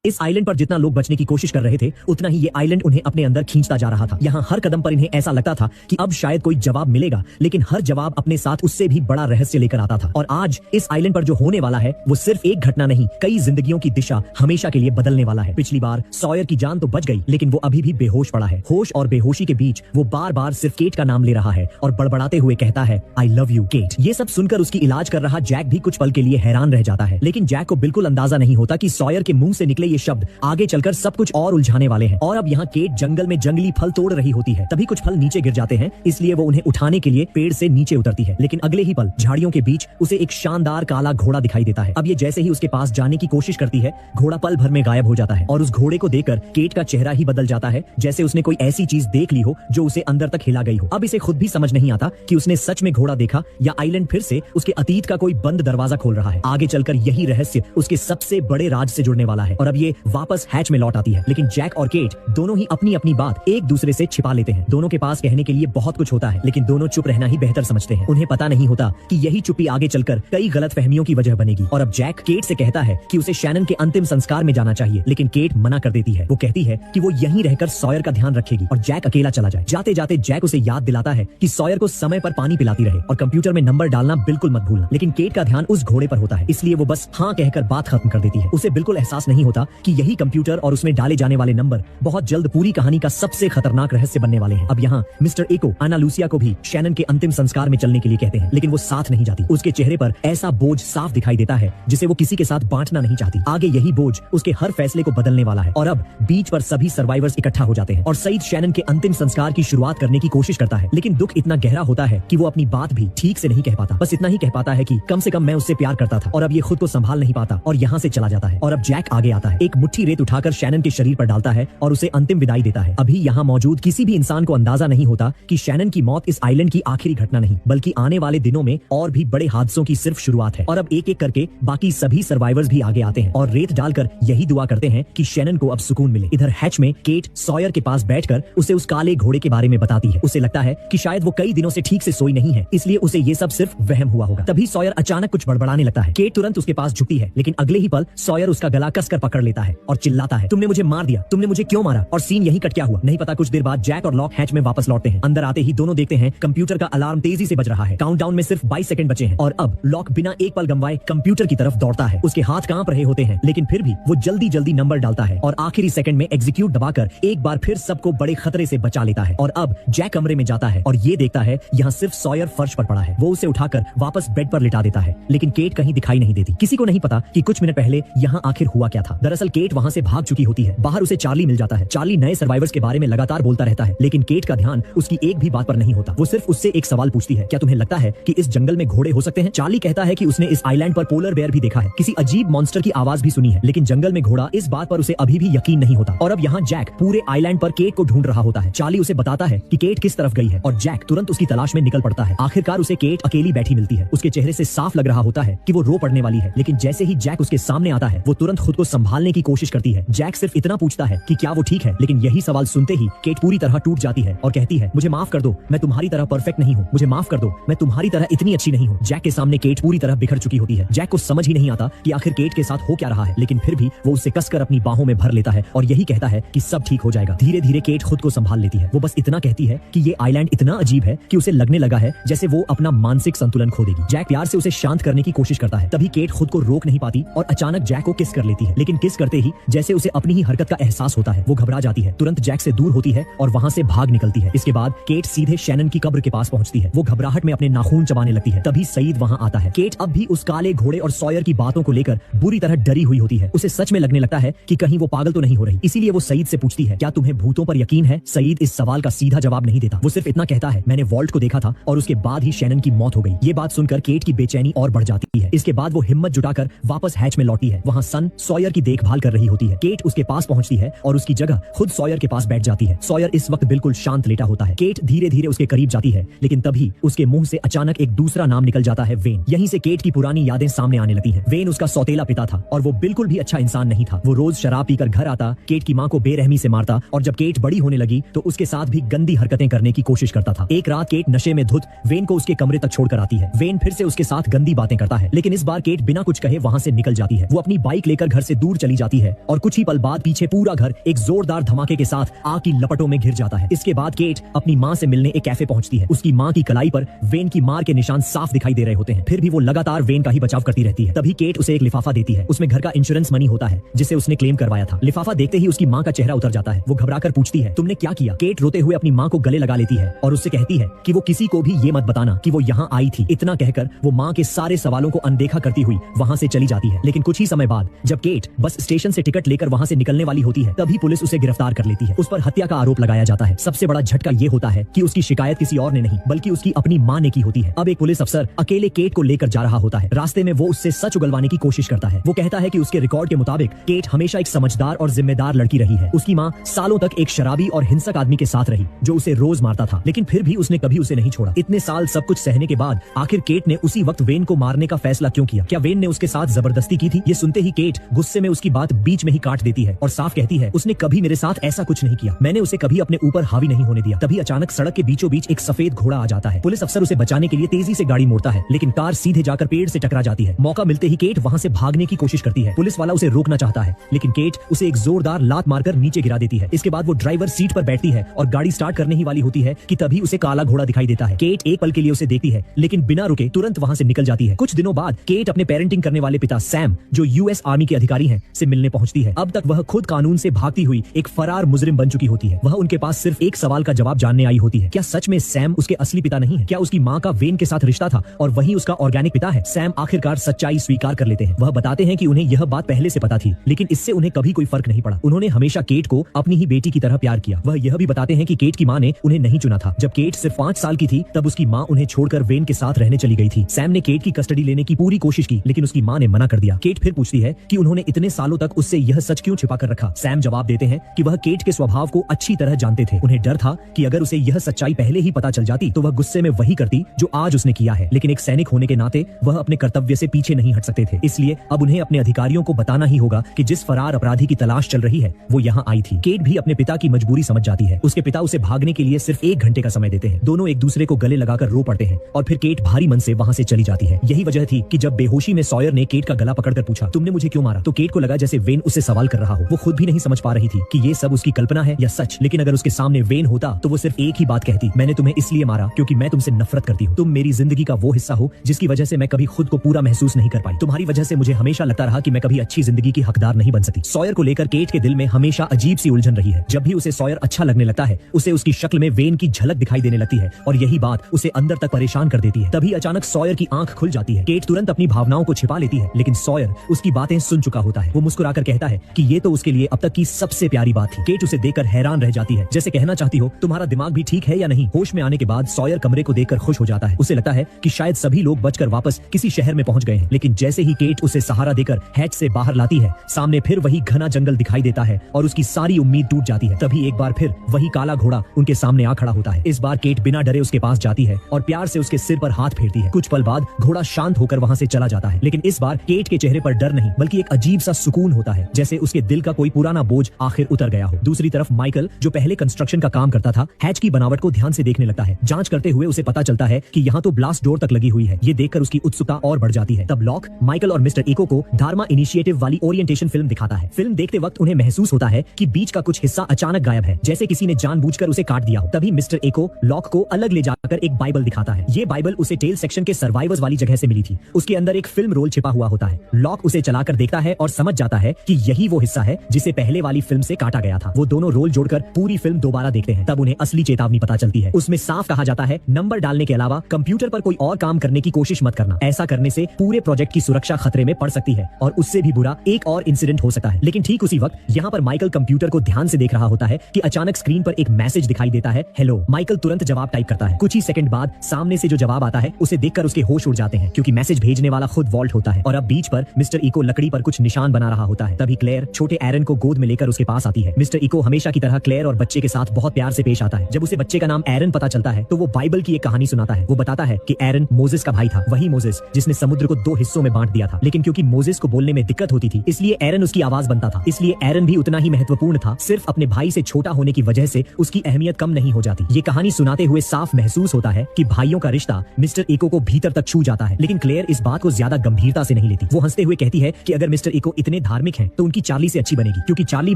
इस आइलैंड पर जितना लोग बचने की कोशिश कर रहे थे उतना ही ये आइलैंड उन्हें अपने अंदर खींचता जा रहा था। यहाँ हर कदम पर इन्हें ऐसा लगता था कि अब शायद कोई जवाब मिलेगा, लेकिन हर जवाब अपने साथ उससे भी बड़ा रहस्य लेकर आता था। और आज इस आइलैंड पर जो होने वाला है वो सिर्फ एक घटना नहीं, कई जिंदगियों की दिशा हमेशा के लिए बदलने वाला है। पिछली बार सॉयर की जान तो बच गई, लेकिन वो अभी भी बेहोश पड़ा है। होश और बेहोशी के बीच वो बार बार सिर्फ केट का नाम ले रहा है और बड़बड़ाते हुए कहता है, आई लव यू केट। ये सब सुनकर उसकी इलाज कर रहा जैक भी कुछ पल के लिए हैरान रह जाता है, लेकिन जैक को बिल्कुल अंदाजा नहीं होता कि सॉयर के मुंह से निकले ये शब्द आगे चलकर सब कुछ और उलझाने वाले हैं। और अब यहाँ केट जंगल में जंगली फल तोड़ रही होती है, तभी कुछ फल नीचे गिर जाते हैं, इसलिए वो उन्हें उठाने के लिए पेड़ से नीचे उतरती है। लेकिन अगले ही पल झाड़ियों के बीच उसे एक शानदार काला घोड़ा दिखाई देता है। अब ये जैसे ही उसके पास जाने की कोशिश करती है, घोड़ा पल भर में गायब हो जाता है और उस घोड़े को देखकर केट का चेहरा ही बदल जाता है, जैसे उसने कोई ऐसी चीज देख ली हो जो उसे अंदर तक हिला गई हो। अब इसे खुद भी समझ नहीं आता कि उसने सच में घोड़ा देखा या आइलैंड फिर से उसके अतीत का कोई बंद दरवाजा खोल रहा है। आगे चलकर यही रहस्य उसके सबसे बड़े राज से जुड़ने वाला है और अब ये वापस हैच में लौट आती है। लेकिन जैक और केट दोनों ही अपनी अपनी बात एक दूसरे से छिपा लेते हैं। दोनों के पास कहने के लिए बहुत कुछ होता है, लेकिन दोनों चुप रहना ही बेहतर समझते हैं। उन्हें पता नहीं होता कि यही चुप्पी आगे चलकर कई गलतफहमियों की वजह बनेगी। और अब जैक केट से कहता है कि उसे शैनन के अंतिम संस्कार में जाना चाहिए, लेकिन केट मना कर देती है। वो कहती है कि वो यहीं रहकर सॉयर का ध्यान रखेगी और जैक अकेला चला जाए। जाते जाते जैक उसे याद दिलाता है कि सॉयर को समय पर पानी पिलाती रहे और कंप्यूटर में नंबर डालना बिल्कुल मत भूलना। लेकिन केट का ध्यान उस घोड़े पर होता है, इसलिए वो बस हाँ कहकर बात खत्म कर देती है। उसे बिल्कुल एहसास नहीं होता कि यही कंप्यूटर और उसमें डाले जाने वाले नंबर बहुत जल्द पूरी कहानी का सबसे खतरनाक रहस्य बनने वाले हैं। अब यहाँ मिस्टर एको आना लूसिया को भी शैनन के अंतिम संस्कार में चलने के लिए कहते हैं, लेकिन वो साथ नहीं जाती। उसके चेहरे पर ऐसा बोझ साफ दिखाई देता है जिसे वो किसी के साथ बांटना नहीं चाहती। आगे यही बोझ उसके हर फैसले को बदलने वाला है और अब बीच पर सभी सर्वाइवर्स इकट्ठा हो जाते हैं और सईद शैनन के अंतिम संस्कार की शुरुआत करने की कोशिश करता है, लेकिन दुख इतना गहरा होता है कि वो अपनी बात भी ठीक से नहीं कह पाता। बस इतना ही कह पाता है कि कम से कम मैं उससे प्यार करता था और अब ये खुद को संभाल नहीं पाता और यहाँ से चला जाता है। और अब जैक आगे आता है, एक मुट्ठी रेत उठाकर शैनन के शरीर पर डालता है और उसे अंतिम विदाई देता है। अभी यहाँ मौजूद किसी भी इंसान को अंदाजा नहीं होता कि शैनन की मौत इस आइलैंड की आखिरी घटना नहीं, बल्कि आने वाले दिनों में और भी बड़े हादसों की सिर्फ शुरुआत है। और अब एक एक करके बाकी सभी सर्वाइवर्स भी आगे आते हैं और रेत डालकर यही दुआ करते हैं कि शैनन को अब सुकून मिले। इधर हैच में केट सॉयर के पास बैठकर उसे उस काले घोड़े के बारे में बताती है। उसे लगता है कि शायद वो कई दिनों से ठीक से सोई नहीं है, इसलिए उसे ये सब सिर्फ वहम हुआ होगा। तभी सॉयर अचानक कुछ बड़बड़ाने लगता है। केट तुरंत उसके पास झुकती है, लेकिन अगले ही पल सॉयर उसका गला कसकर पकड़ लेता है और चिल्लाता है, तुमने मुझे मार दिया, तुमने मुझे क्यों मारा? और सीन यही कट क्या हुआ नहीं पता। कुछ देर बाद जैक और लॉक हैच में वापस लौटते हैं। अंदर आते ही दोनों देखते हैं कंप्यूटर का अलार्म तेजी से बज रहा है। काउंटडाउन में सिर्फ 22 सेकंड बचे हैं और अब लॉक बिना एक पल गंवाए कंप्यूटर की तरफ दौड़ता है। उसके हाथ कांप रहे होते हैं, लेकिन फिर भी वो जल्दी जल्दी नंबर डालता है और आखिरी सेकंड में एग्जीक्यूट दबाकर एक बार फिर सबको बड़े खतरे से बचा लेता है। और अब जैक कमरे में जाता है और ये देखता है यहाँ सिर्फ सॉयर फर्श पर पड़ा है। वो उसे उठाकर वापस बेड पर लिटा देता है, लेकिन केट कहीं दिखाई नहीं देती। किसी को नहीं पता कि कुछ मिनट पहले यहाँ आखिर हुआ क्या था। दरअसल केट वहाँ से भाग चुकी होती है। बाहर उसे चार्ली मिल जाता है। चार्ली नए सर्वाइवर्स के बारे में लगातार बोलता रहता है, लेकिन केट का ध्यान उसकी एक भी बात पर नहीं होता। वो सिर्फ उससे एक सवाल पूछती है, क्या तुम्हें लगता है कि इस जंगल में घोड़े हो सकते हैं? चार्ली कहता है कि उसने इस आइलैंड पर पोलर बेयर भी देखा है, किसी अजीब मॉन्स्टर की आवाज भी सुनी है, लेकिन जंगल में घोड़ा, इस बात पर उसे अभी भी यकीन नहीं होता। और अब यहाँ जैक पूरे आइलैंड पर केट को ढूंढ रहा होता है। चार्ली उसे बताता है कि केट किस तरफ गई है और जैक तुरंत उसकी तलाश में निकल पड़ता है। आखिरकार उसे केट अकेली बैठी मिलती है। उसके चेहरे से साफ लग रहा होता है कि वो रो पड़ने वाली है, लेकिन जैसे ही जैक उसके सामने आता है वो तुरंत खुद को संभालने की कोशिश करती है। जैक सिर्फ इतना पूछता है कि क्या वो ठीक है, लेकिन यही सवाल सुनते ही केट पूरी तरह टूट जाती है और कहती है, मुझे माफ कर दो, मैं तुम्हारी तरह परफेक्ट नहीं हूँ, मुझे माफ कर दो, मैं तुम्हारी तरह इतनी अच्छी नहीं हूँ। जैक के सामने केट पूरी तरह बिखर चुकी होती है। जैक को समझ ही नहीं आता कि आखिर केट के साथ हो क्या रहा है, लेकिन फिर भी वो उसे कसकर अपनी बाहों में भर लेता है और यही कहता है कि सब ठीक हो जाएगा। धीरे धीरे केट खुद को संभाल लेती है। वो बस इतना कहती है कि ये आइलैंड इतना अजीब है कि उसे लगने लगा है जैसे वो अपना मानसिक संतुलन खो देगी। जैक प्यार से उसे शांत करने की कोशिश करता है, तभी केट खुद को रोक नहीं पाती और अचानक जैक को किस कर लेती है, लेकिन किस करते ही जैसे उसे अपनी ही हरकत का एहसास होता है। वो घबरा जाती है, तुरंत जैक से दूर होती है और वहाँ से भाग निकलती है। इसके बाद केट सीधे शैनन की कब्र के पास पहुंचती है। वो घबराहट में अपने नाखून चबाने लगती है। तभी सईद वहाँ आता है। केट अब भी उस काले घोड़े और सॉयर की बातों को लेकर बुरी तरह डरी हुई होती है। उसे सच में लगने लगता है कि कहीं वो पागल तो नहीं हो रही, इसीलिए वो सईद से पूछती है, क्या तुम्हें भूतों पर यकीन है? सईद इस सवाल का सीधा जवाब नहीं देता। वो सिर्फ इतना कहता है, मैंने वॉल्ट को देखा था और उसके बाद ही शैनन की मौत हो गई। ये बात सुनकर केट की बेचैनी और बढ़ जाती है। इसके बाद वो हिम्मत जुटाकर वापस हैच में लौटती है। वहाँ सन सॉयर की देखभाल कर रही होती है। केट उसके पास पहुंचती है और उसकी जगह खुद सॉयर के पास बैठ जाती है। सॉयर इस वक्त बिल्कुल शांत लेटा होता है। केट धीरे धीरे उसके करीब जाती है, लेकिन तभी उसके मुंह से अचानक एक दूसरा नाम निकल जाता है, वेन। यहीं से केट की पुरानी यादें सामने आने लगती हैं। वेन उसका सौतेला पिता था और वो बिल्कुल भी अच्छा इंसान नहीं था। वो रोज शराब पीकर घर आता, केट की माँ को बेरहमी से मारता और जब केट बड़ी होने लगी तो उसके साथ भी गंदी हरकतें करने की कोशिश करता था। एक रात केट नशे में धुत वेन को उसके कमरे तक छोड़कर आती है। वेन फिर से उसके साथ गंदी बातें करता है, लेकिन इस बार केट बिना कुछ कहे वहाँ से निकल जाती है। वो अपनी बाइक लेकर घर से दूर चली चली जाती है और कुछ ही पल बाद पीछे पूरा घर एक जोरदार धमाके के साथ आग की लपटों में घिर जाता है। इसके बाद केट अपनी माँ से मिलने एक कैफे पहुंचती है। उसकी माँ की कलाई पर वेन की मार के निशान साफ दिखाई दे रहे होते हैं, फिर भी वो लगातार वेन का ही बचाव करती रहती है। तभी केट उसे एक लिफाफा देती है। उसमें घर का इंश्योरेंस मनी होता है जिसे उसने क्लेम करवाया था। लिफाफा देखते ही उसकी माँ का चेहरा उतर जाता है। वो घबराकर पूछती है, तुमने क्या किया? केट रोते हुए अपनी माँ को गले लगा लेती है और उससे कहती है कि वो किसी को भी ये मत बताना कि वो यहाँ आई थी। इतना कहकर वो माँ के सारे सवालों को अनदेखा करती हुई वहाँ से चली जाती है। लेकिन कुछ ही समय बाद जब केट बस स्टेशन से टिकट लेकर वहाँ से निकलने वाली होती है, तभी पुलिस उसे गिरफ्तार कर लेती है। उस पर हत्या का आरोप लगाया जाता है। सबसे बड़ा झटका ये होता है कि उसकी शिकायत किसी और ने नहीं बल्कि उसकी अपनी माँ ने की होती है। अब एक पुलिस अफसर अकेले केट को लेकर जा रहा होता है। रास्ते में वो उससे सच उगलवाने की कोशिश करता है। वो कहता है कि उसके रिकॉर्ड के मुताबिक केट हमेशा एक समझदार और जिम्मेदार लड़की रही है। उसकी माँ सालों तक एक शराबी और हिंसक आदमी के साथ रही जो उसे रोज मारता था, लेकिन फिर भी उसने कभी उसे नहीं छोड़ा। इतने साल सब कुछ सहने के बाद आखिर केट ने उसी वक्त वेन को मारने का फैसला क्यों किया? क्या वेन ने उसके साथ जबरदस्ती की थी? ये सुनते ही केट गुस्से में उसकी बात बीच में ही काट देती है और साफ कहती है, उसने कभी मेरे साथ ऐसा कुछ नहीं किया। मैंने उसे कभी अपने ऊपर हावी नहीं होने दिया। तभी अचानक सड़क के बीचों बीच एक सफेद घोड़ा आ जाता है। पुलिस अफसर उसे बचाने के लिए तेजी से गाड़ी मोड़ता है, लेकिन कार सीधे जाकर पेड़ से टकरा जाती है। मौका मिलते ही केट वहाँ से भागने की कोशिश करती है। पुलिस वाला उसे रोकना चाहता है, लेकिन केट उसे एक जोरदार लात मारकर नीचे गिरा देती है। इसके बाद वो ड्राइवर सीट पर बैठती है और गाड़ी स्टार्ट करने ही वाली होती है कि तभी उसे काला घोड़ा दिखाई देता है। केट एक पल के लिए उसे देखती है, लेकिन बिना रुके तुरंत वहाँ से निकल जाती है। कुछ दिनों बाद केट अपने पेरेंटिंग करने वाले पिता सैम, जो यूएस आर्मी के अधिकारी हैं, से मिलने पहुंचती है। अब तक वह खुद कानून से भागती हुई एक फरार मुजरिम बन चुकी होती है। वह उनके पास सिर्फ एक सवाल का जवाब जानने आई होती है, क्या सच में सैम उसके असली पिता नहीं है? क्या उसकी माँ का वेन के साथ रिश्ता था और वही उसका ऑर्गेनिक पिता है? सैम आखिरकार सच्चाई स्वीकार कर लेते हैं। वह बताते हैं कि उन्हें यह बात पहले से पता थी, लेकिन इससे उन्हें कभी कोई फर्क नहीं पड़ा। उन्होंने हमेशा केट को अपनी ही बेटी की तरह प्यार किया। वह यह भी बताते हैं कि केट की माँ ने उन्हें नहीं चुना था। जब केट सिर्फ 5 साल की थी तब उसकी माँ उन्हें छोड़कर वेन के साथ रहने चली गई थी। सैम ने केट की कस्टडी लेने की पूरी कोशिश की, लेकिन उसकी माँ ने मना कर दिया। केट फिर पूछती है कि उन्होंने इतने सालों तक उससे यह सच क्यों छिपा कर रखा? सैम जवाब देते हैं कि वह केट के स्वभाव को अच्छी तरह जानते थे। उन्हें डर था कि अगर उसे यह सच्चाई पहले ही पता चल जाती तो वह गुस्से में वही करती जो आज उसने किया है। लेकिन एक सैनिक होने के नाते वह अपने कर्तव्य से पीछे नहीं हट सकते थे, इसलिए अब उन्हें अपने अधिकारियों को बताना ही होगा कि जिस फरार अपराधी की तलाश चल रही है वो यहाँ आई थी। केट भी अपने पिता की मजबूरी समझ जाती है। उसके पिता उसे भागने के लिए सिर्फ 1 घंटे का समय देते हैं। दोनों एक दूसरे को गले लगाकर रो पड़ते हैं और फिर केट भारी मन से वहाँ से चली जाती है। यही वजह थी कि जब बेहोशी में सॉयर ने केट का गला पकड़कर पूछा, तुमने मुझे क्यों मारा? तो केट को लगा जैसे वेन उससे सवाल कर रहा हो। वो खुद भी नहीं समझ पा रही थी कि ये सब उसकी कल्पना है या सच। लेकिन अगर उसके सामने वेन होता तो वो सिर्फ एक ही बात कहती, मैंने तुम्हें इसलिए मारा क्योंकि मैं तुमसे नफरत करती हूँ। तुम मेरी जिंदगी का वो हिस्सा हो जिसकी वजह से मैं कभी खुद को पूरा महसूस नहीं कर पाई। तुम्हारी वजह से मुझे हमेशा लगता रहा कि मैं कभी अच्छी जिंदगी की हकदार नहीं बन सकती। सॉयर को लेकर केट के दिल में हमेशा अजीब सी उलझन रही है। जब भी उसे सॉयर अच्छा लगने लगता है उसे उसकी शक्ल में वेन की झलक दिखाई देने लगती है और यही बात उसे अंदर तक परेशान कर देती है। तभी अचानक सॉयर की आंख खुल जाती है। केट तुरंत अपनी भावनाओं को छिपा लेती है, लेकिन सॉयर उसकी बातें सुन चुका होता है। वो मुस्कुराकर कहता है कि ये तो उसके लिए अब तक की सबसे प्यारी बात थी। केट उसे देखकर हैरान रह जाती है, जैसे कहना चाहती हो तुम्हारा दिमाग भी ठीक है या नहीं। होश में आने के बाद सॉयर कमरे को देखकर खुश हो जाता है। उसे लगता है कि शायद सभी लोग बचकर वापस किसी शहर में पहुंच गए हैं। लेकिन जैसे ही केट उसे सहारा देकर हैच से बाहर लाती है, सामने फिर वही घना जंगल दिखाई देता है और उसकी सारी उम्मीद टूट जाती है। तभी एक बार फिर वही काला घोड़ा उनके सामने आ खड़ा होता है। इस बार केट बिना डरे उसके पास जाती है और प्यार से उसके सिर पर हाथ फेरती है। कुछ पल बाद घोड़ा शांत होकर वहाँ से चला जाता है, लेकिन इस बार केट के चेहरे पर डर नहीं बल्कि एक अजीब सा सुकून होता है, जैसे उसके दिल का कोई पुराना बोझ आखिर उतर गया हो। दूसरी तरफ माइकल, जो पहले कंस्ट्रक्शन का काम करता था, हैच की बनावट को ध्यान से देखने लगता है। जांच करते हुए उसे पता चलता है कि यहाँ तो ब्लास्ट डोर तक लगी हुई है। ये देखकर उसकी उत्सुकता और बढ़ जाती है। तब लॉक माइकल और मिस्टर इको को धार्मा इनिशिएटिव वाली ओरिएंटेशन फिल्म दिखाता है। फिल्म देखते वक्त उन्हें महसूस होता है कि बीच का कुछ हिस्सा अचानक गायब है, जैसे किसी ने जानबूझकर उसे काट दिया हो। तभी मिस्टर इको लॉक को अलग ले जाकर एक बाइबल दिखाता है। ये बाइबल उसे टेल सेक्शन के सर्वाइवर्स वाली जगह से मिली थी। उसके अंदर एक फिल्म रोल छिपा हुआ होता है। लॉक उसे चलाकर देखता है और समझ जाता है कि यही वो हिस्सा है जिसे पहले वाली फिल्म से काटा गया था। वो दोनों रोल जोड़कर पूरी फिल्म दोबारा देखते हैं। तब उन्हें असली चेतावनी पता चलती है। उसमें साफ कहा जाता है, नंबर डालने के अलावा कंप्यूटर पर कोई और काम करने की कोशिश मत करना। ऐसा करने से पूरे प्रोजेक्ट की सुरक्षा खतरे में पड़ सकती है और उससे भी बुरा एक और इंसिडेंट हो सकता है। लेकिन ठीक उसी वक्त यहाँ पर माइकल कंप्यूटर को ध्यान से देख रहा होता है कि अचानक स्क्रीन पर एक मैसेज दिखाई देता है, हेलो। माइकल तुरंत जवाब टाइप करता है। कुछ ही सेकंड बाद सामने से जो जवाब आता है उसे देखकर उसके होश उड़ जाते हैं, क्योंकि मैसेज भेजने वाला खुद वॉल्ट होता है और अब बीच पर मिस्टर इको लकड़ी पर कुछ निशान बना रहा होता है। तभी क्लेयर छोटे एरन को गोद में लेकर उसके पास आती है। मिस्टर इको हमेशा की तरह क्लेयर और बच्चे के साथ बहुत प्यार से पेश आता है। जब उसे बच्चे का नाम एरन पता चलता है तो वो बाइबल की एक कहानी सुनाता है। वो बताता है कि एरन मोजेस का भाई था, वही मोजेस जिसने समुद्र को 2 हिस्सों में बांट दिया था। लेकिन क्योंकि मोजेस को बोलने में दिक्कत होती थी, इसलिए एरन उसकी आवाज बनता था। इसलिए एरन भी उतना ही महत्वपूर्ण था। सिर्फ अपने भाई से छोटा होने की वजह से उसकी अहमियत कम नहीं हो जाती। ये कहानी सुनाते हुए साफ महसूस होता है कि भाइयों का रिश्ता मिस्टर इको को भीतर तक छू जाता है। लेकिन क्लेयर इस बात को ज्यादा गंभीरता से नहीं लेती। वो हंसते हुए कहती है कि अगर मिस्टर इको इतने धार्मिक हैं तो उनकी चार्ली से अच्छी बनेगी, क्योंकि चार्ली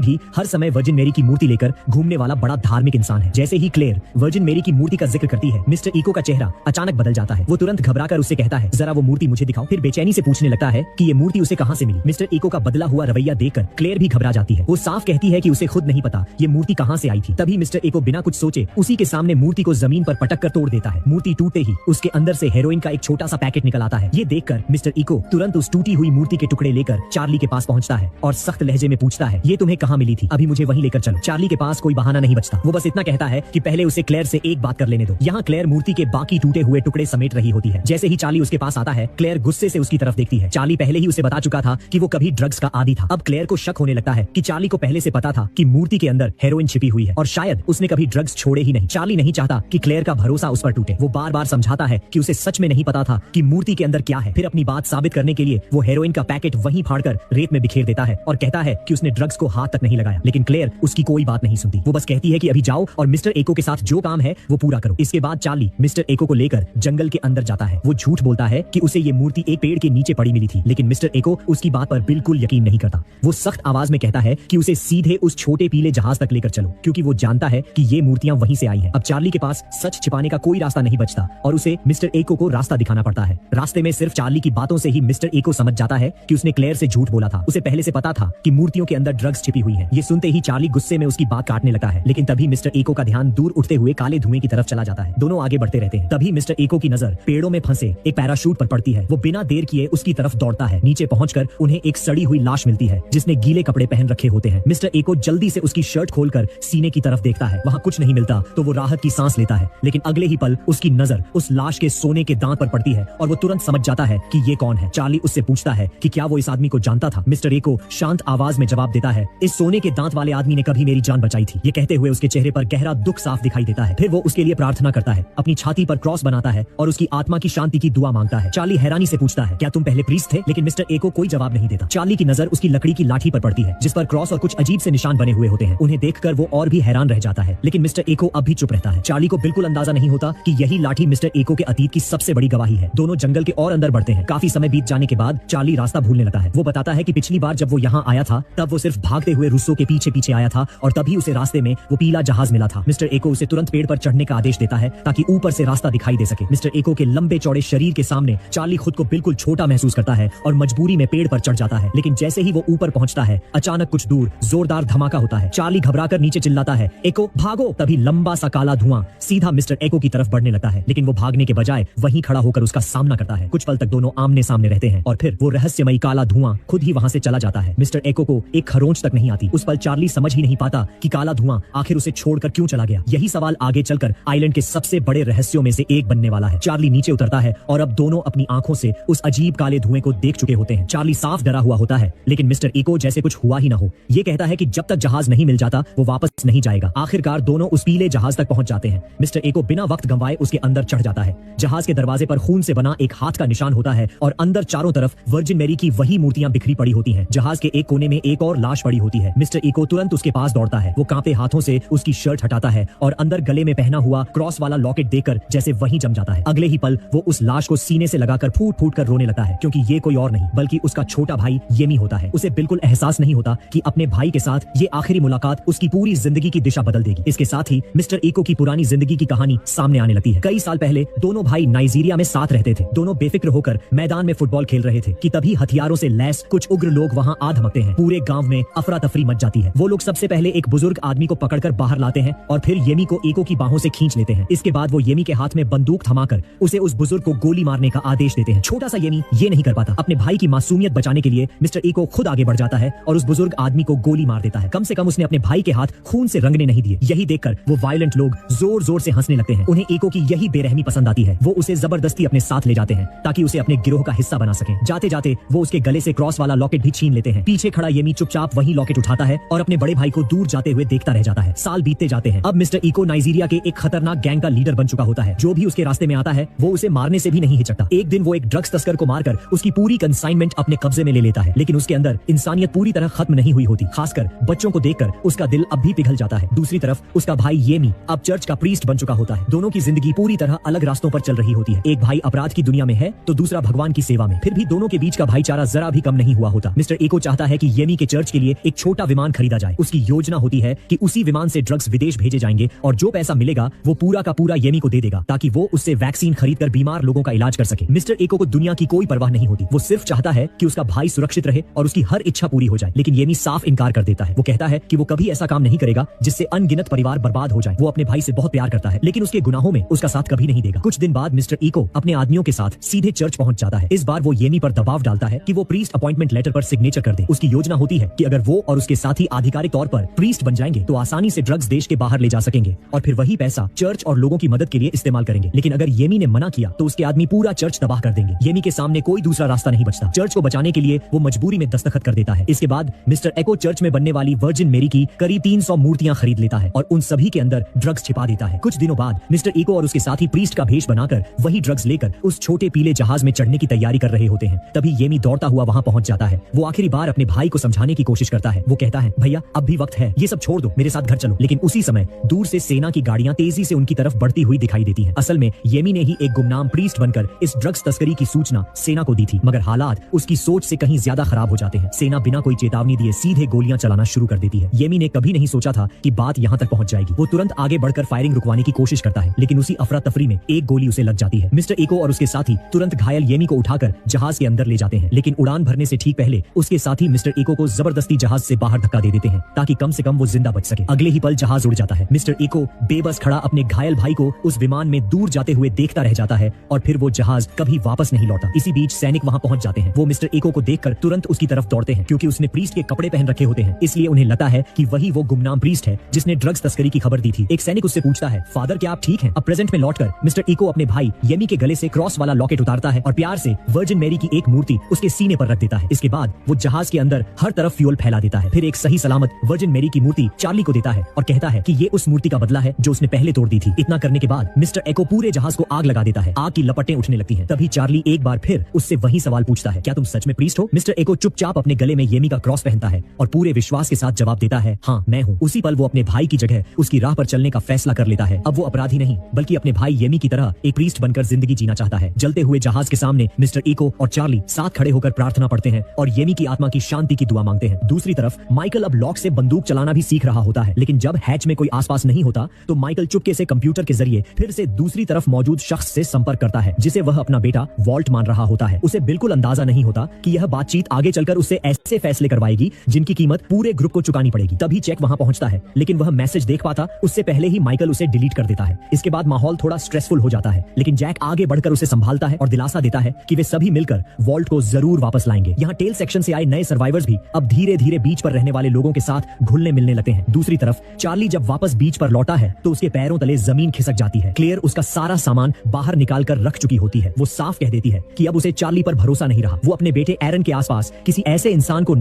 भी हर समय वर्जिन मेरी की मूर्ति लेकर घूमने वाला बड़ा धार्मिक इंसान है। जैसे ही क्लेयर वर्जिन मेरी की मूर्ति का जिक्र करती है, मिस्टर इको का चेहरा अचानक बदल जाता है। वो तुरंत घबराकर उससे कहता है, जरा वो मूर्ति मुझे दिखाओ। फिर बेचैनी से पूछने लगता है कि ये मूर्ति उसे कहां से मिली। मिस्टर इको का बदला हुआ रवैया देखकर क्लेयर भी घबरा जाती है। वो साफ कहती है कि उसे खुद नहीं पता ये मूर्ति कहां से आई थी। तभी मिस्टर इको बिना कुछ सोचे उसी के सामने मूर्ति को जमीन पर पटक कर तोड़ देता है। मूर्ति टूटते ही उसके अंदर से हेरोइन का एक छोटा सा पैकेट निकल आता है। ये देखकर मिस्टर इको तुरंत उस टूटी हुई मूर्ति के टुकड़े लेकर चार्ली के पास पहुंचता है और सख्त लहजे में पूछता है, ये तुम्हें कहां मिली थी? अभी मुझे वहीं लेकर चलो। चार्ली के पास कोई बहाना नहीं बचता। वो बस इतना कहता है कि पहले उसे क्लेयर से एक बात कर लेने दो। यहाँ क्लेयर मूर्ति के बाकी टूटे हुए टुकड़े समेट रही होती है। जैसे ही चार्ली उसके पास आता है, क्लेयर गुस्से से उसकी तरफ देखती है। चार्ली पहले ही उसे बता चुका था कि वो कभी ड्रग्स का आदी था। अब क्लेयर को शक होने लगता है कि चार्ली को पहले से पता था कि मूर्ति के अंदर हेरोइन छिपी हुई है और शायद उसने कभी ड्रग्स छोड़े ही नहीं। चार्ली नहीं चाहता कि क्लेयर का भरोसा उस पर टूटे। वो बार बार समझाता है कि उसे सच में नहीं पता था कि मूर्ति के अंदर क्या है। फिर अपनी बात साबित करने के लिए वो हेरोइन का पैकेट वहीं फाड़कर रेत में बिखेर देता है और कहता है कि उसने ड्रग्स को हाथ तक नहीं लगाया। लेकिन क्लेयर उसकी कोई बात नहीं सुनती। वो बस कहती है कि अभी जाओ और मिस्टर एको के साथ जो काम है वो पूरा करो। इसके बाद चार्ली मिस्टर एको को लेकर जंगल के अंदर जाता है। वो झूठ बोलता है कि उसे ये मूर्ति एक पेड़ के नीचे पड़ी मिली थी, लेकिन मिस्टर एको उसकी बात पर बिल्कुल यकीन नहीं करता। वो सख्त आवाज में कहता है कि उसे सीधे उस छोटे पीले जहाज तक लेकर चलो, क्योंकि वो जानता है कि ये मूर्तियां वहीं से आई हैं। अब चार्ली के पास सच छिपाने का कोई रास्ता नहीं बचता और उसे मिस्टर एको को रास्ता दिखाना पड़ता है। रास्ते में सिर्फ चार्ली की बातों से ही मिस्टर एको समझ जाता है कि उसने क्लेयर से झूठ बोला था। उसे पहले से पता था कि मूर्तियों के अंदर ड्रग्स छिपी हुई है। ये सुनते ही चार्ली गुस्से में उसकी बात काटने लगता है, लेकिन तभी मिस्टर एको का ध्यान दूर उठते हुए काले धुएं की तरफ चला जाता है। दोनों आगे बढ़ते रहते हैं। तभी मिस्टर एको की नजर पेड़ों में फंसे एक पैराशूट पर पड़ती है। वो बिना देर किए उसकी तरफ दौड़ता है। नीचे पहुंचकर उन्हें एक सड़ी हुई लाश मिलती है जिसने गीले कपड़े पहन रखे होते हैं। मिस्टर एको जल्दी से उसकी शर्ट खोलकर सीने की तरफ देखता है। वहां कुछ नहीं मिलता तो वो राहत की सांस लेता है, लेकिन अगले ही पल उसकी नजर उस लाश के सोने के दांत पर पड़ती है और वो तुरंत समझ जाता है कि ये कौन है। चार्ली उससे पूछता है कि क्या वो इस आदमी को जानता था। मिस्टर एको शांत आवाज में जवाब देता है, इस सोने के दांत वाले आदमी ने कभी मेरी जान बचाई थी। ये कहते हुए उसके चेहरे पर गहरा दुख साफ दिखाई देता है। फिर वो उसके लिए प्रार्थना करता है, अपनी छाती पर क्रॉस बनाता है और उसकी आत्मा की शांति की दुआ मांगता है। चार्ली हैरानी से पूछता है, क्या तुम पहले प्रीस्ट थे? लेकिन मिस्टर एको कोई जवाब नहीं देता। चार्ली की नजर उसकी लकड़ी की लाठी पर पड़ती है जिस पर क्रॉस और कुछ अजीब से निशान बने हुए होते हैं। उन्हें देखकर वो और भी हैरान रह जाता है, लेकिन मिस्टर एको अब भी चुप रहता है। चार्ली को बिल्कुल अंदाजा नहीं होता कि यही लाठी मिस्टर एको के अतीत की सबसे बड़ी गवाही है। दोनों जंगल के और अंदर बढ़ते हैं। काफी समय बीत जाने के बाद चार्ली रास्ता भूलने लगता है। वो बताता है कि पिछली बार जब वो यहाँ आया था तब वो सिर्फ भागते हुए रूसो के पीछे पीछे आया था और तभी उसे रास्ते में वो पीला जहाज मिला था। मिस्टर एको उसे तुरंत पेड़ पर चढ़ने का आदेश देता है ताकि ऊपर से रास्ता दिखाई दे सके। मिस्टर एको के लंबे चौड़े शरीर के सामने चार्ली खुद को बिल्कुल छोटा महसूस करता है और मजबूरी में पेड़ पर चढ़ जाता है। लेकिन जैसे ही वो ऊपर पहुंचता है, अचानक कुछ दूर जोरदार धमाका होता है। चार्ली घबराकर नीचे चिल्लाता है, एको भागो। तभी लंबा सा काला धुआं सीधा मिस्टर एको की तरफ बढ़ने लगता है, लेकिन वो भागने के बजाय वहीं खड़ा होकर उसका सामना करता है। कुछ पल तक दोनों आमने सामने रहते हैं और फिर वो रहस्यमयी काला धुआं खुद ही वहां से चला जाता है। मिस्टर एको को एक खरोंच तक नहीं आती। उस पल चार्ली समझ ही नहीं पाता कि काला धुआं आखिर उसे छोड़कर क्यों चला गया। यही सवाल आगे चलकर आइलैंड के सबसे बड़े रहस्यों में से एक बनने वाला है। चार्ली नीचे उतरता है और अब दोनों अपनी आंखों से उस अजीब काले धुएं को देख चुके होते हैं। चार्ली साफ डरा हुआ होता है, लेकिन मिस्टर एको जैसे कुछ हुआ ही ना हो। ये कहता है कि जब तक जहाज नहीं मिल जाता वो वापस नहीं जाएगा। आखिरकार दोनों उस पीले जहाज तक पहुंच जाते हैं। मिस्टर एको बिना वक्त गंवाए उसके अंदर चढ़ जाता है। जहाज के दरवाजे पर खून से बना एक हाथ का निशान होता है और अंदर चारों तरफ वर्जिन मेरी की वही मूर्तियां बिखरी पड़ी होती हैं। जहाज के एक कोने में एक और लाश पड़ी होती है। मिस्टर एको तुरंत उसके पास दौड़ता है। वो कांपे हाथों से उसकी शर्ट हटाता है और अंदर गले में पहना हुआ क्रॉस वाला लॉकेट देखकर जैसे वहीं जम जाता है। अगले ही पल वो उस लाश को सीने से लगाकर फूट फूट कर रोने लगता है, क्योंकि ये कोई और नहीं बल्कि उसका छोटा भाई येमी होता है। उसे बिल्कुल एहसास नहीं होता कि अपने भाई के साथ ये आखिरी मुलाकात उसकी पूरी जिंदगी की दिशा बदल देगी। इसके साथ ही मिस्टर एको की पुरानी जिंदगी की कहानी सामने आने लगती है। कई साल पहले दोनों भाई नाइजीरिया में साथ रहते थे। दोनों बेफिक्र होकर मैदान में फुटबॉल खेल रहे थे कि तभी हथियारों से लैस कुछ उग्र लोग वहां आ धमकते हैं। पूरे गांव में अफरा तफरी मच जाती है। वो लोग सबसे पहले एक बुजुर्ग आदमी को पकड़कर बाहर लाते हैं और फिर येमी को एको की बाहों से खींच लेते हैं। इसके बाद वो येमी के हाथ में बंदूक थमाकर उसे उस बुजुर्ग को गोली मारने का आदेश देते हैं। छोटा सा येमी ये नहीं कर पाता। अपने भाई की मासूमियत बचाने के लिए मिस्टर एको खुद आगे बढ़ जाता है और उस बुजुर्ग आदमी को गोली मार देता है। कम से कम उसने अपने भाई के हाथ खून से रंगने नहीं दिए। यही देखकर वो वायलेंट लोग जोर जोर से हंसने लगते हैं। उन्हें एको की यही बेरहमी पसंद आती है। वो उसे जबरदस्ती अपने साथ ले जाते हैं ताकि उसे अपने गिरोह का हिस्सा बना सके। जाते जाते वो उसके गले से क्रॉस वाला लॉकेट भी छीन लेते हैं। पीछे खड़ा येमी चुपचाप वही लॉकेट उठाता है और अपने बड़े भाई को दूर जाते हुए देखता रह जाता है। साल बीतते जाते हैं। अब मिस्टर एको नाइजीरिया के एक खतरनाक गैंग का लीडर बन चुका होता है। जो भी उसके रास्ते में आता है वो उसे मारने से भी नहीं हिचकता। एक दिन वो एक ड्रग्स तस्कर को मारकर उसकी पूरी कंसाइनमेंट अपने कब्जे में ले लेता है, लेकिन उसके अंदर इंसानियत पूरी तरह खत्म नहीं हुई होती। खासकर बच्चों को देखकर उसका दिल अब भी पिघल जाता है। दूसरी तरफ उसका भाई येमी अब चर्च का प्रीस्ट बन चुका होता है। दोनों की जिंदगी पूरी तरह अलग रास्तों पर चल रही होती है। एक भाई अपराध की दुनिया में है तो दूसरा भगवान की सेवा में। फिर भी दोनों के बीच का भाईचारा जरा भी कम नहीं हुआ होता। मिस्टर एको चाहता है कि येमी के चर्च के लिए एक छोटा विमान खरीदा जाए। उसकी योजना होती है कि उसी विमान से ड्रग्स विदेश भेजे जाएंगे और जो पैसा मिलेगा वो पूरा का पूरा येमी को दे देगा ताकि वो उससे वैक्सीन खरीदकर बीमार लोगों का इलाज कर सके। मिस्टर एको को दुनिया की कोई परवाह नहीं होती। वो सिर्फ चाहता है कि उसका भाई सुरक्षित रहे और उसकी हर इच्छा पूरी हो जाए। लेकिन येमी साफ इनकार कर देता है। वो कहता है कि वो कभी ऐसा काम नहीं करेगा जिससे अनगिनत परिवार बर्बाद हो जाए। वो अपने भाई से बहुत प्यार करता है लेकिन उसके गुनाहों में उसका साथ कभी नहीं देगा। कुछ दिन बाद मिस्टर एको अपने आदमियों के साथ सीधे चर्च पहुंच जाता है। इस बार वो येमी पर दबाव डालता है कि वो प्रीस्ट अपॉइंटमेंट लेटर पर सिग्नेचर कर दे। उसकी योजना होती है कि अगर वो और उसके साथी आधिकारिक तौर पर प्रीस्ट बन जाएंगे तो आसानी से ड्रग्स देश के बाहर ले जा सकेंगे और फिर वही पैसा चर्च और लोगों की मदद के लिए इस्तेमाल करेंगे। लेकिन अगर येमी ने मना किया तो उसके आदमी पूरा चर्च तबाह कर देंगे। येमी के सामने कोई दूसरा रास्ता नहीं बचता। चर्च को बचाने के लिए वो मजबूरी में दस्तखत कर देता है। इसके बाद मिस्टर एको चर्च में बनने वाली वर्जिन मेरी की करीब 300 मूर्तियां खरीद लेता है और उन सभी के अंदर ड्रग्स छिपा देता है। कुछ दिनों बाद मिस्टर एको और उसके साथी प्रीस्ट का भेष बनाकर वही ड्रग्स लेकर उस छोटे पीले जहाज में चढ़ने की तैयारी कर रहे होते हैं। तभी येमी दौड़ता हुआ वहां पहुंच जाता है। वो आखिरी बार अपने भाई को समझाने की कोशिश करता है। वो कहता है, भैया अब भी वक्त है, ये सब छोड़ दो, मेरे साथ घर चलो। लेकिन उसी समय दूर से सेना की गाड़ियां तेजी से उनकी तरफ बढ़ती हुई दिखाई देती हैं। असल में येमी ने ही एक गुमनाम प्रीस्ट बनकर इस ड्रग्स तस्करी की सूचना सेना को दी थी, मगर हालात उसकी सोच से कहीं ज्यादा खराब हो जाते हैं। सेना बिना कोई चेतावनी दिए सीधे गोलियां चलाना शुरू कर देती है। येमी ने कभी नहीं सोचा था कि बात यहां तक पहुंच जाएगी। वो तुरंत आगे बढ़कर फायरिंग रुकवाने की कोशिश करता है लेकिन उसी अफरा तफरी में एक गोली उसे लग जाती है। मिस्टर एको और उसके साथी तुरंत घायल येमी को उठाकर जहाज के अंदर ले जाते हैं लेकिन उड़ान भरने से ठीक पहले उसके साथी मिस्टर एको को जबरदस्ती जहाज से बाहर धक्का दे देते हैं ताकि कम से कम वो जिंदा बच सके। अगले ही पल जहाज उड़ जाता है। मिस्टर एको बेबस खड़ा अपने घायल भाई को उस विमान में दूर जाते हुए देखता रह जाता है और फिर वो जहाज कभी वापस नहीं लौटा। इसी बीच सैनिक वहां पहुंच जाते हैं। वो मिस्टर एको को देखकर तुरंत उसकी तरफ दौड़ते हैं क्योंकि उसने प्रीस्ट के कपड़े पहन रखे होते हैं, इसलिए उन्हें लगता है कि वही वो गुमनाम प्रीस्ट है जिसने ड्रग्स तस्करी की खबर दी थी। एक सैनिक उससे पूछता है, फादर क्या आप ठीक हैं? अब प्रेजेंट में लौटकर मिस्टर एको अपने भाई येमी के गले से क्रॉस वाला लॉकेट उतारता है और प्यार से वर्जिन मेरी की एक मूर्ति उसके सीने पर रख देता है। इसके बाद वो जहाज के अंदर हर तरफ फ्यूल फैला देता है। फिर एक सही सलामत वर्जिन मेरी की मूर्ति चार्ली को देता है और कहता है कि ये उस मूर्ति का बदला है जो उसने पहले तोड़ दी थी। इतना करने के बाद मिस्टर एको पूरे जहाज को आग लगा देता है। आग की लपटें उठने लगती हैं। तभी चार्ली एक बार फिर उससे वही सवाल पूछता है, क्या तुम सच में प्रीस्ट हो? मिस्टर एको चुपचाप अपने गले में येमी का क्रॉस पहनता है और पूरे विश्वास के साथ जवाब देता है, हाँ मैं हूँ। उसी पल वो अपने भाई की जगह उसकी राह पर चलने का फैसला कर लेता है। अब वो अपराधी नहीं बल्कि अपने भाई येमी की तरह एक प्रीस्ट बनकर जिंदगी जीना चाहता है। जलते हुए जहाज के सामने मिस्टर एको और चार्ली साथ खड़े होकर प्रार्थना पढ़ते हैं और येमी की आत्मा की शांति की दुआ मांगते हैं। दूसरी तरफ माइकल अब लॉक से बंदूक चलाना भी सीख रहा होता है लेकिन जब हैच में कोई आसपास नहीं होता तो माइकल चुपके से कंप्यूटर के जरिए फिर से दूसरी तरफ मौजूद शख्स से संपर्क करता है जिसे वह अपना बेटा वॉल्ट मान रहा होता है। उसे बिल्कुल अंदाजा नहीं होता कि यह बातचीत आगे चलकर उससे ऐसे फैसले करवाएगी जिनकी कीमत पूरे ग्रुप को चुकानी पड़ेगी। तभी चेक वहां पहुंचता है लेकिन वह मैसेज देख पाता उससे पहले ही माइकल उसे डिलीट कर देता है। इसके बाद माहौल थोड़ा स्ट्रेसफुल हो जाता है लेकिन जैक आगे बढ़कर उसे संभालता है और दिलासा देता है कि वे सभी मिलकर वॉल्ट को जरूर वापस लाएंगे। यहाँ टेल सेक्शन से आए नए सर्वाइवर्स भी अब धीरे धीरे बीच पर रहने वाले लोगों के साथ घुलने मिलने लगते हैं। दूसरी तरफ चार्ली जब वापस बीच पर लौटा है तो उसके पैरों तले जमीन खिसक जाती है। क्लेयर उसका सारा सामान बाहर निकाल कर रख चुकी होती है। वो साफ कह देती है कि अब उसे चार्ली पर भरोसा नहीं रहा। वो अपने बेटे एरन के आसपास किसी ऐसे इंसान को